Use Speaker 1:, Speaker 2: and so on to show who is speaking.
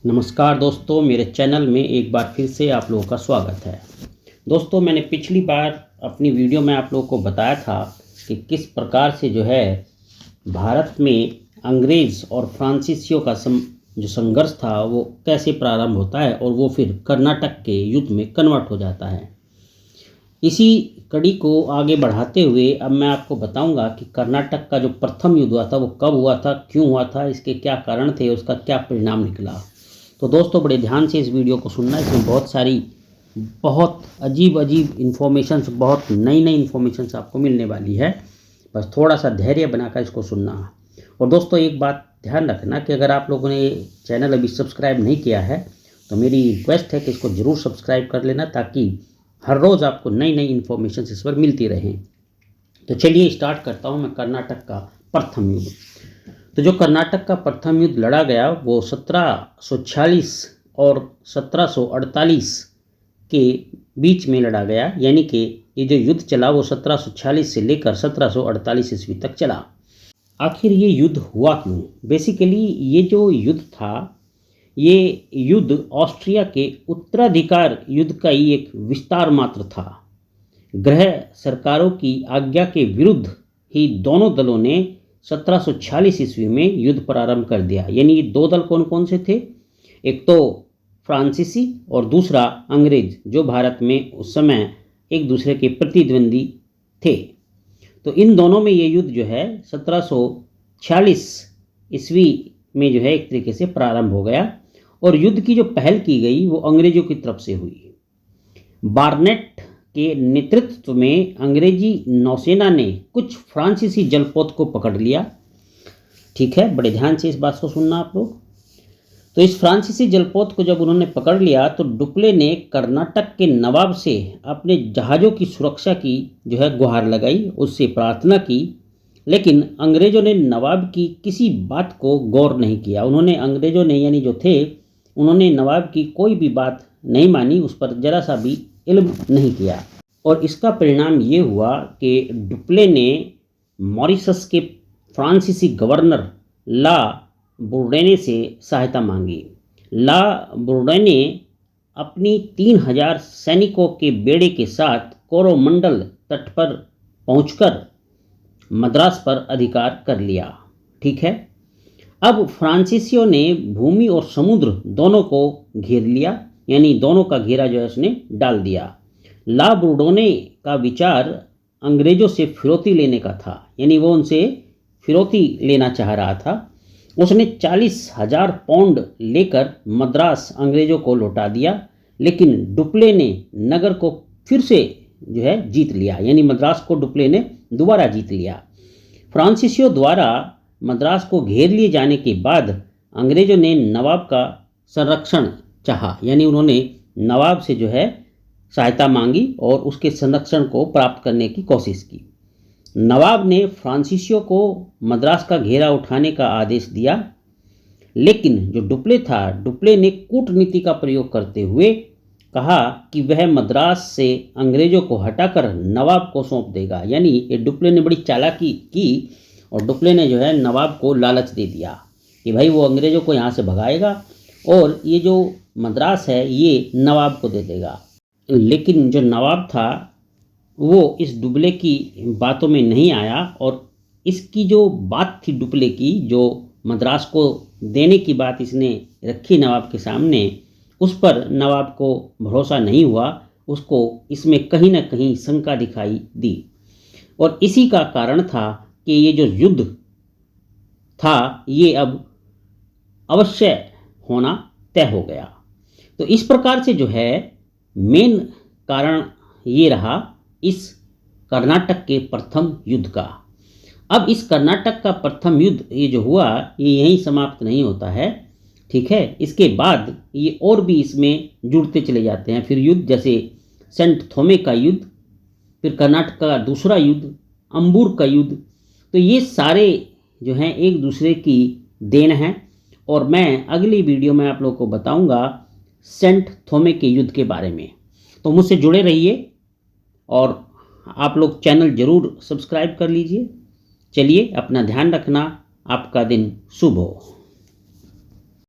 Speaker 1: नमस्कार दोस्तों, मेरे चैनल में एक बार फिर से आप लोगों का स्वागत है। दोस्तों, मैंने पिछली बार अपनी वीडियो में आप लोगों को बताया था कि किस प्रकार से जो है भारत में अंग्रेज़ और फ्रांसीसियों का जो संघर्ष था वो कैसे प्रारंभ होता है और वो फिर कर्नाटक के युद्ध में कन्वर्ट हो जाता है। इसी कड़ी को आगे बढ़ाते हुए अब मैं आपको बताऊंगा कि कर्नाटक का जो प्रथम युद्ध हुआ था वो कब हुआ था, क्यों हुआ था, इसके क्या कारण थे, उसका क्या परिणाम निकला। तो दोस्तों, बड़े ध्यान से इस वीडियो को सुनना। इसमें बहुत सारी बहुत अजीब इन्फॉर्मेशंस, बहुत नई इन्फॉर्मेशंस आपको मिलने वाली है। बस थोड़ा सा धैर्य बनाकर इसको सुनना। और दोस्तों, एक बात ध्यान रखना कि अगर आप लोगों ने चैनल अभी सब्सक्राइब नहीं किया है तो मेरी रिक्वेस्ट है कि इसको ज़रूर सब्सक्राइब कर लेना, ताकि हर रोज़ आपको नई इन्फॉर्मेशन इस पर मिलती रहें। तो चलिए स्टार्ट करता हूँ मैं कर्नाटक का प्रथम युद्ध। तो जो कर्नाटक का प्रथम युद्ध लड़ा गया वो 1746 और 1748 के बीच में लड़ा गया। यानी कि ये जो युद्ध चला वो 1746 से लेकर 1748 ईस्वी तक चला। आखिर ये युद्ध हुआ क्यों? बेसिकली ये जो युद्ध था, ये युद्ध ऑस्ट्रिया के उत्तराधिकार युद्ध का ही एक विस्तार मात्र था। गृह सरकारों की आज्ञा के विरुद्ध ही दोनों दलों ने 1746 ईस्वी में युद्ध प्रारंभ कर दिया। यानी ये दो दल कौन कौन से थे? एक तो फ्रांसीसी और दूसरा अंग्रेज, जो भारत में उस समय एक दूसरे के प्रतिद्वंदी थे। तो इन दोनों में ये युद्ध जो है 1746 ईस्वी में जो है एक तरीके से प्रारंभ हो गया। और युद्ध की जो पहल की गई वो अंग्रेजों की तरफ से हुई। बार्नेट के नेतृत्व में अंग्रेजी नौसेना ने कुछ फ्रांसीसी जलपोत को पकड़ लिया। ठीक है, बड़े ध्यान से इस बात को सुनना आप लोग। तो इस फ्रांसीसी जलपोत को जब उन्होंने पकड़ लिया तो डुप्ले ने कर्नाटक के नवाब से अपने जहाज़ों की सुरक्षा की जो है गुहार लगाई, उससे प्रार्थना की। लेकिन अंग्रेज़ों ने नवाब की किसी बात को गौर नहीं किया। अंग्रेज़ों ने यानी जो थे उन्होंने नवाब की कोई भी बात नहीं मानी, उस पर जरा सा भी इल्म नहीं किया। और इसका परिणाम ये हुआ कि डुप्ले ने मॉरिशस के फ्रांसीसी गवर्नर ला बुर्डेने से सहायता मांगी। ला बुर्डेने अपनी 3000 सैनिकों के बेड़े के साथ कोरोमंडल तट पर पहुंचकर मद्रास पर अधिकार कर लिया। ठीक है, अब फ्रांसीसियों ने भूमि और समुद्र दोनों को घेर लिया, यानी दोनों का घेरा जो है उसने डाल दिया। ला बुर्डोने का विचार अंग्रेजों से फिरौती लेने का था, यानी वो उनसे फिरौती लेना चाह रहा था। उसने 40,000 पाउंड लेकर मद्रास अंग्रेजों को लौटा दिया। लेकिन डुप्ले ने नगर को फिर से जो है जीत लिया, यानी मद्रास को डुप्ले ने दोबारा जीत लिया। फ्रांसीसियों द्वारा मद्रास को घेर लिए जाने के बाद अंग्रेजों ने नवाब का संरक्षण चाहा, यानी उन्होंने नवाब से जो है सहायता मांगी और उसके संरक्षण को प्राप्त करने की कोशिश की। नवाब ने फ्रांसीसियों को मद्रास का घेरा उठाने का आदेश दिया। लेकिन जो डुप्ले था, डुप्ले ने कूटनीति का प्रयोग करते हुए कहा कि वह मद्रास से अंग्रेजों को हटाकर नवाब को सौंप देगा। यानी ये डुप्ले ने बड़ी चालाकी की और डुप्ले ने जो है नवाब को लालच दे दिया कि भाई वो अंग्रेजों को यहाँ से भगाएगा और ये जो मद्रास है ये नवाब को दे देगा। लेकिन जो नवाब था वो इस डुप्ले की बातों में नहीं आया और इसकी जो बात थी डुप्ले की, जो मद्रास को देने की बात इसने रखी नवाब के सामने, उस पर नवाब को भरोसा नहीं हुआ। उसको इसमें कहीं ना कहीं शंका दिखाई दी और इसी का कारण था कि ये जो युद्ध था ये अब अवश्य होना तय हो गया। तो इस प्रकार से जो है मेन कारण ये रहा इस कर्नाटक के प्रथम युद्ध का। अब इस कर्नाटक का प्रथम युद्ध ये जो हुआ ये यहीं समाप्त नहीं होता है। ठीक है, इसके बाद ये और भी इसमें जुड़ते चले जाते हैं फिर युद्ध, जैसे सेंट थोमे का युद्ध, फिर कर्नाटक का दूसरा युद्ध, अंबूर का युद्ध। तो ये सारे जो हैं एक दूसरे की देन हैं और मैं अगली वीडियो में आप लोगों को बताऊंगा सेंट थोमे के युद्ध के बारे में। तो मुझसे जुड़े रहिए और आप लोग चैनल ज़रूर सब्सक्राइब कर लीजिए। चलिए, अपना ध्यान रखना। आपका दिन शुभ हो।